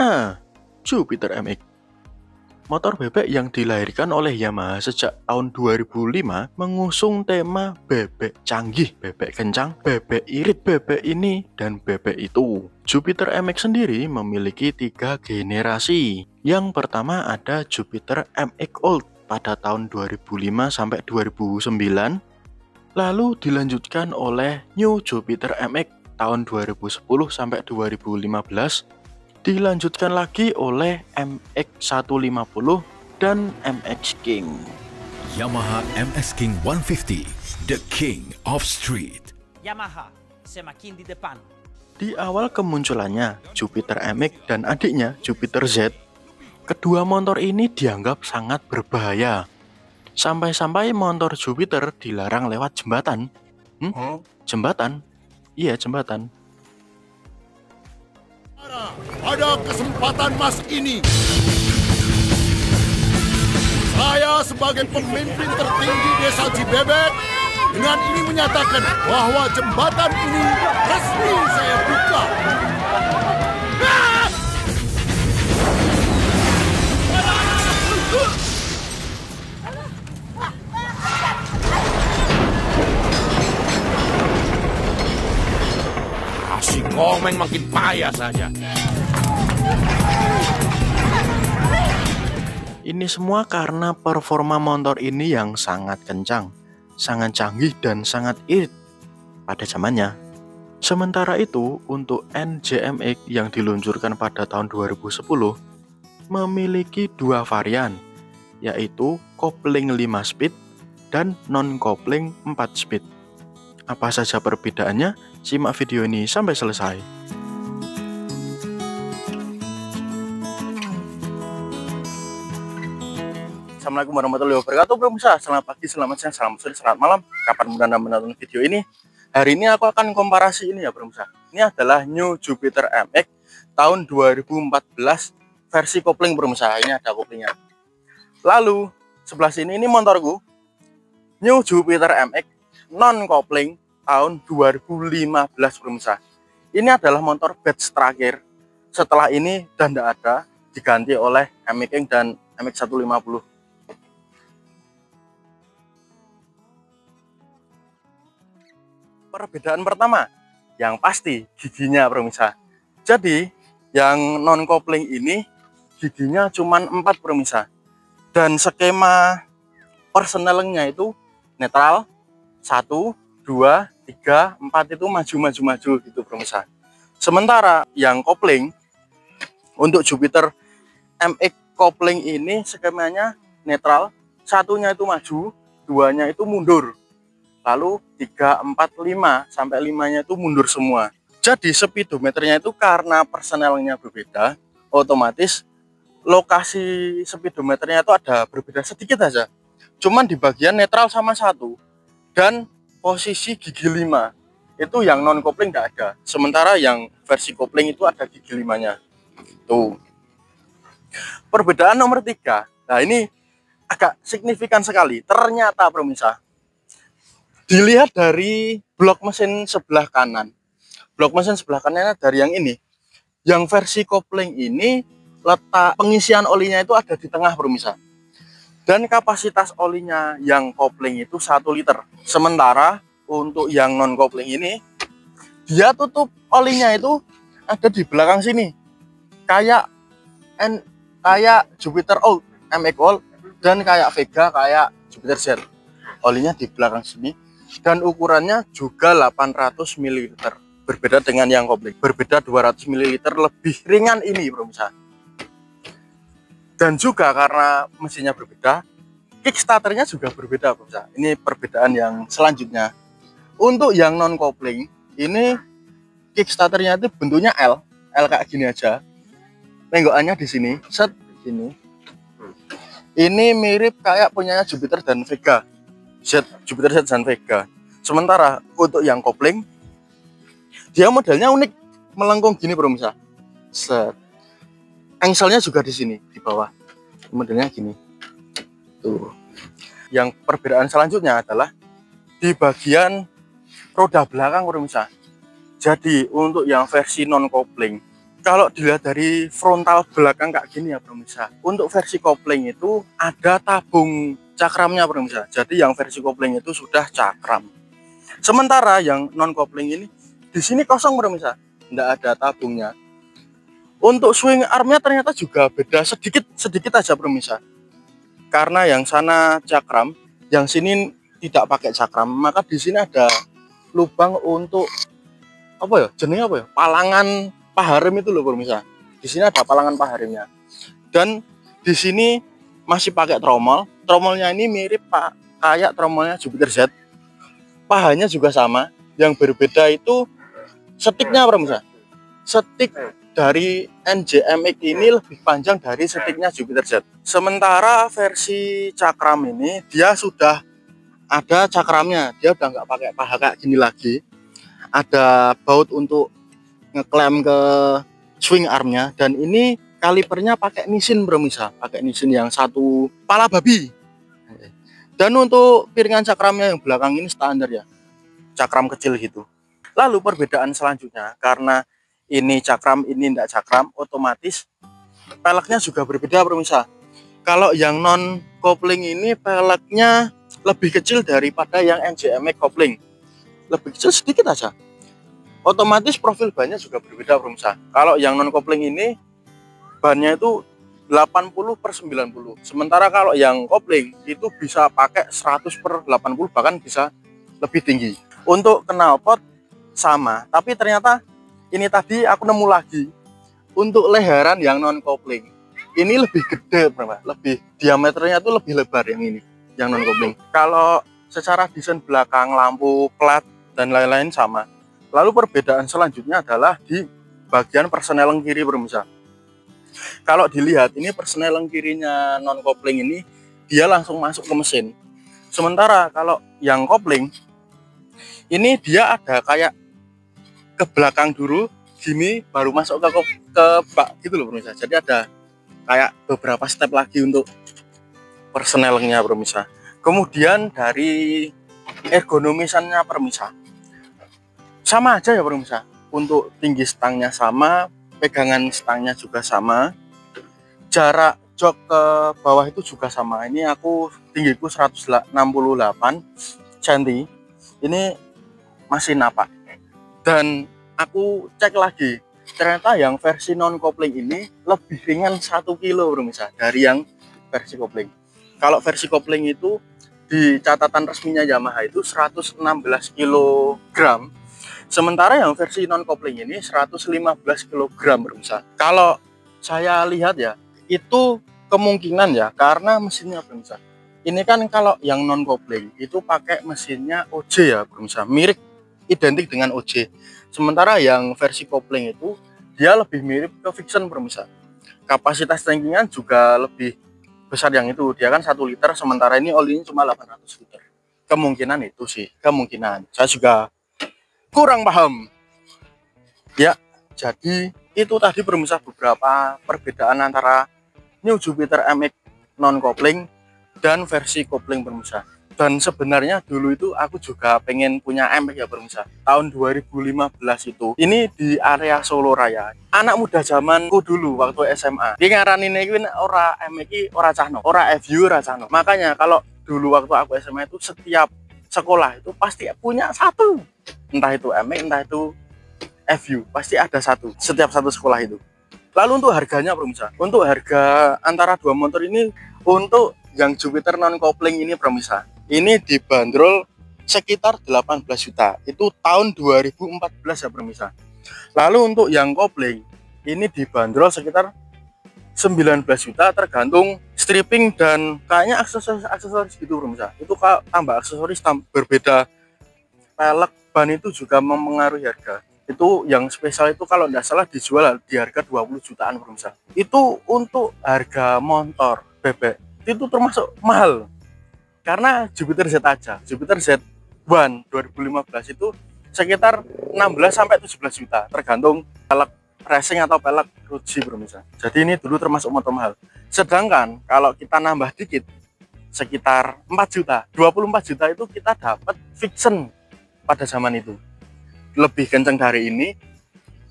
A. Jupiter MX. Motor bebek yang dilahirkan oleh Yamaha sejak tahun 2005 mengusung tema bebek canggih, bebek kencang, bebek irit, bebek ini, dan bebek itu. Jupiter MX sendiri memiliki 3 generasi. Yang pertama ada Jupiter MX Old pada tahun 2005 sampai 2009. Lalu dilanjutkan oleh New Jupiter MX tahun 2010 sampai 2015. Dilanjutkan lagi oleh MX150 dan MX King. Yamaha MX King 150, the king of street. Yamaha semakin di depan. Di awal kemunculannya Jupiter MX dan adiknya Jupiter Z, kedua motor ini dianggap sangat berbahaya. Sampai-sampai motor Jupiter dilarang lewat jembatan. Jembatan? Iya, jembatan. Pada kesempatan mas ini, saya sebagai pemimpin tertinggi desa Cibebek dengan ini menyatakan bahwa jembatan ini resmi saya buka. Si Komeng makin payah saja. Ini semua karena performa motor ini yang sangat kencang, sangat canggih dan sangat irit pada zamannya. Sementara itu, untuk NJMX yang diluncurkan pada tahun 2010 memiliki 2 varian, yaitu kopling 5 speed dan non-kopling 4 speed. Apa saja perbedaannya? Simak video ini sampai selesai. Assalamualaikum warahmatullahi wabarakatuh, pemirsa. Selamat pagi, selamat siang, selamat sore, selamat malam. Kapan Anda menonton video ini? Hari ini aku akan komparasi ini ya, pemirsa. Ini adalah New Jupiter MX tahun 2014 versi kopling, pemirsa. Ini ada koplingnya. Lalu sebelah sini ini motorku New Jupiter MX non kopling tahun 2015, pemirsa. Ini adalah motor batch terakhir. Setelah ini dan tidak ada, diganti oleh MX King dan MX150. Perbedaan pertama, yang pasti giginya, pemirsa. Jadi yang non kopling ini giginya cuma 4, pemirsa. Dan skema persnelingnya itu netral 1, 2, 3, 4 itu maju gitu, pemirsa. Sementara yang kopling untuk Jupiter MX kopling ini skemanya netral, 1-nya itu maju, 2-nya itu mundur. Lalu 3, 4, 5 sampai 5-nya itu mundur semua. Jadi speedometernya itu karena persnelingnya berbeda, otomatis lokasi speedometernya itu ada berbeda sedikit aja. Cuman di bagian netral sama 1 dan posisi gigi 5 itu yang non kopling tidak ada, sementara yang versi kopling itu ada gigi 5-nya. Tuh. Perbedaan nomor 3. Nah, ini agak signifikan sekali. Ternyata, pemirsa, dilihat dari blok mesin sebelah kanan. Blok mesin sebelah kanannya dari yang ini. Yang versi kopling ini letak pengisian olinya itu ada di tengah, pemirsa. Dan kapasitas olinya yang kopling itu 1 liter. Sementara untuk yang non kopling ini, dia tutup olinya itu ada di belakang sini. Kayak Jupiter Old, MX Old, dan kayak Vega, kayak Jupiter Z. Olinya di belakang sini. Dan ukurannya juga 800 ml. Berbeda dengan yang kopling. Berbeda 200 ml lebih ringan ini, pemirsa. Dan juga karena mesinnya berbeda, kickstarternya juga berbeda, pemirsa. Ini perbedaan yang selanjutnya. Untuk yang non kopling ini kickstarternya itu bentuknya L kayak gini aja. Tenggokannya di sini, set sini. Ini mirip kayak punyanya Jupiter dan Vega. Jupiter Z dan Vega. Sementara untuk yang kopling, dia modelnya unik, melengkung gini, pemirsa. Set. Engselnya juga di sini, di bawah. Modelnya gini. Tuh. Yang perbedaan selanjutnya adalah di bagian roda belakang, pemirsa. Jadi untuk yang versi non kopling Kalau dilihat dari frontal belakang kayak gini ya pemirsa, untuk versi kopling itu ada tabung cakramnya pemirsa. Jadi yang versi kopling itu sudah cakram. Sementara yang non kopling ini di sini kosong pemirsa, tidak ada tabungnya. Untuk swing armnya ternyata juga beda sedikit aja pemirsa. Karena yang sana cakram, yang sini tidak pakai cakram, maka di sini ada lubang untuk apa ya? Jenisnya apa ya? Palangan paharem itu loh pemirsa. Di sini ada palangan paharemnya. Dan di sini masih pakai tromol. Tromolnya ini mirip kayak tromolnya Jupiter Z. Pahanya juga sama. Yang berbeda itu setiknya pemirsa. Setik dari NJMX ini lebih panjang dari setiknya Jupiter Z. Sementara versi cakram ini dia sudah ada cakramnya. Dia udah nggak pakai paha kayak gini lagi. Ada baut untuk ngeklem ke swing armnya, dan ini kalipernya pakai nisin pemirsa, pakai nisin yang satu pala babi. Dan untuk piringan cakramnya yang belakang ini standar ya, cakram kecil gitu. Lalu perbedaan selanjutnya, karena ini cakram, ini tidak cakram, otomatis peleknya juga berbeda pemirsa. Kalau yang non kopling ini peleknya lebih kecil daripada yang NJMX kopling, lebih kecil sedikit aja. Otomatis profil bannya juga berbeda pemirsa. Kalau yang non kopling ini bannya itu 80/90. Sementara kalau yang kopling itu bisa pakai 100/80, bahkan bisa lebih tinggi. Untuk knalpot sama, tapi ternyata ini tadi aku nemu lagi untuk leheran yang non kopling. Ini lebih gede, lebih diameternya itu lebih lebar yang ini, yang non kopling. Kalau secara desain belakang, lampu, plat dan lain-lain sama. Lalu perbedaan selanjutnya adalah di bagian persneleng kiri pemirsa. Kalau dilihat ini persneleng kirinya non kopling ini dia langsung masuk ke mesin. Sementara kalau yang kopling ini dia ada kayak ke belakang dulu gini baru masuk ke bak gitu loh pemirsa. Jadi ada kayak beberapa step lagi untuk persnelengnya pemirsa. Kemudian dari ergonomisannya pemirsa, sama aja ya pemirsa. Untuk tinggi stangnya sama, pegangan stangnya juga sama, jarak jok ke bawah itu juga sama. Ini aku tinggiku 168 cm, ini masih napak. Dan aku cek lagi, ternyata yang versi non kopling ini lebih ringan 1 kilo pemirsa dari yang versi kopling. Kalau versi kopling itu di catatan resminya Yamaha itu 116 kg. Sementara yang versi non kopling ini 115 kg pemirsa. Kalau saya lihat ya, itu kemungkinan ya karena mesinnya pemirsa. Ini kan kalau yang non kopling itu pakai mesinnya OJ ya pemirsa, mirip identik dengan OJ. Sementara yang versi kopling itu dia lebih mirip ke Vixen pemirsa. Kapasitas tankingan juga lebih besar yang itu. Dia kan 1 liter, sementara ini olinya cuma 800 liter. Kemungkinan itu sih, kemungkinan. Saya juga kurang paham ya. Jadi itu tadi pemirsa beberapa perbedaan antara New Jupiter MX non kopling dan versi kopling pemirsa. Dan sebenarnya dulu itu aku juga pengen punya MX ya pemirsa. Tahun 2015 itu ini di area Solo Raya. Anak muda zamanku dulu waktu SMA dia ngaranin ini ora MX ora cahno, ora FU ora cahno. Makanya kalau dulu waktu aku SMA itu setiap sekolah itu pasti punya satu, entah itu MX entah itu FU, pasti ada satu setiap satu sekolah itu. Lalu untuk harganya pemirsa, untuk harga antara dua motor ini, untuk yang Jupiter non kopling ini pemirsa, ini dibanderol sekitar 18 juta. Itu tahun 2014 ya pemirsa. Lalu untuk yang kopling ini dibanderol sekitar 19 juta tergantung stripping dan kayaknya aksesoris gitu pemirsa. Itu tambah aksesoris berbeda pelek ban itu juga mempengaruhi harga. Itu yang spesial itu kalau tidak salah dijual di harga 20 jutaan pemirsa. Itu untuk harga motor bebek itu termasuk mahal. Karena Jupiter Z aja, Jupiter Z1 2015 itu sekitar 16 sampai 17 juta tergantung pelek racing atau pelek Ruji pemirsa. Jadi ini dulu termasuk motor mahal. Sedangkan kalau kita nambah dikit sekitar 4 juta, 24 juta itu kita dapat Vixen pada zaman itu. Lebih kenceng dari ini,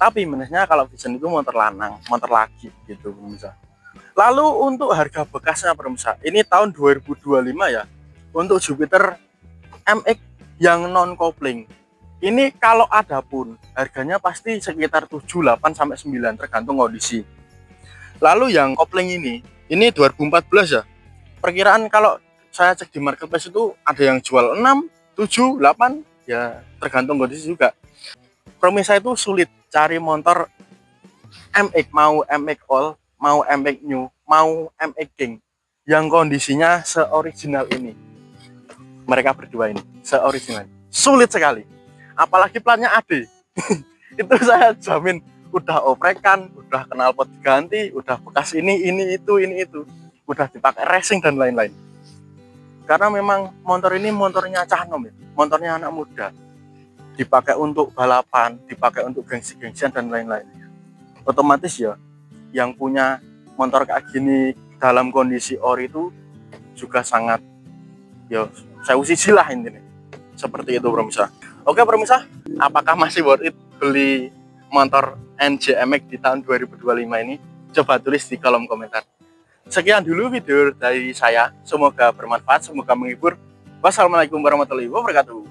Tapi minusnya kalau Vision itu motor lanang, motor lagi gitu pemirsa. Lalu untuk harga bekasnya pemirsa, ini tahun 2025 ya. Untuk Jupiter MX yang non kopling, ini kalau ada pun harganya pasti sekitar 7, 8 sampai 9 tergantung kondisi. Lalu yang kopling ini 2014 ya. Perkiraan kalau saya cek di marketplace itu ada yang jual 6, 7, 8 ya, tergantung kondisi juga. Pemirsa itu sulit cari motor MX, mau MX All, mau MX New, mau MX King yang kondisinya seoriginal ini. Mereka berdua ini seoriginal, sulit sekali. Apalagi platnya AD. Itu saya jamin udah oprekan, udah knalpot diganti, udah bekas ini itu, udah dipakai racing dan lain-lain. Karena memang motor ini motornya cahnom ya, motornya anak muda, dipakai untuk balapan, dipakai untuk gengsi-gengsian dan lain-lain. Otomatis ya, yang punya motor kayak gini dalam kondisi ori itu juga sangat ya, saya usisi lah intinya. Seperti itu pemirsa. Oke pemirsa, apakah masih worth it beli motor NJMX di tahun 2025 ini? Coba tulis di kolom komentar. Sekian dulu video dari saya, semoga bermanfaat, semoga menghibur. Wassalamualaikum warahmatullahi wabarakatuh.